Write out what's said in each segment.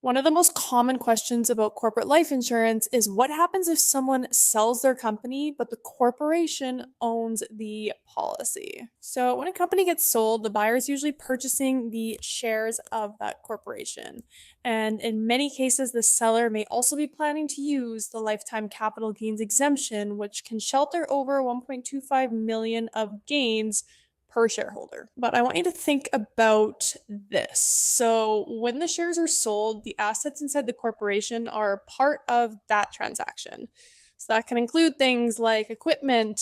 One of the most common questions about corporate life insurance is what happens if someone sells their company, but the corporation owns the policy? So, when a company gets sold, the buyer is usually purchasing the shares of that corporation. And in many cases, the seller may also be planning to use the lifetime capital gains exemption, which can shelter over 1.25 million of gains per shareholder. But I want you to think about this. So, when the shares are sold, the assets inside the corporation are part of that transaction. So, that can include things like equipment,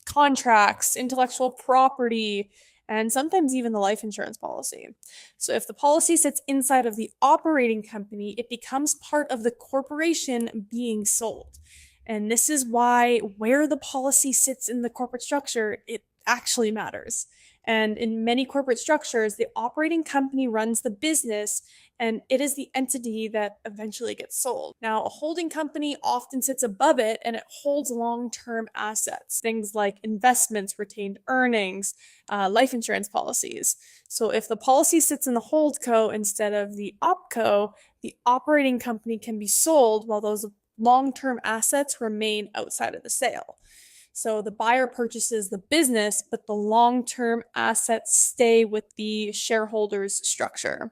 contracts, intellectual property, and sometimes even the life insurance policy. So, if the policy sits inside of the operating company, it becomes part of the corporation being sold. And this is why where the policy sits in the corporate structure, it actually matters. And in many corporate structures, the operating company runs the business and it is the entity that eventually gets sold. Now, a holding company often sits above it and it holds long term assets, things like investments, retained earnings, life insurance policies. So, if the policy sits in the holdco instead of the opco, the operating company can be sold while those long term assets remain outside of the sale. So the buyer purchases the business, but the long term assets stay with the shareholders' structure.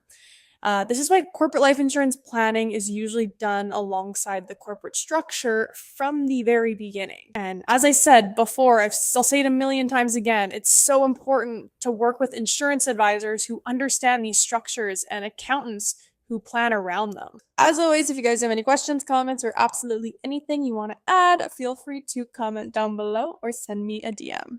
This is why corporate life insurance planning is usually done alongside the corporate structure from the very beginning. And as I said before, I'll say it a million times again, it's so important to work with insurance advisors who understand these structures and accountants who plan around them. As always, if you guys have any questions, comments, or absolutely anything you want to add, feel free to comment down below or send me a DM.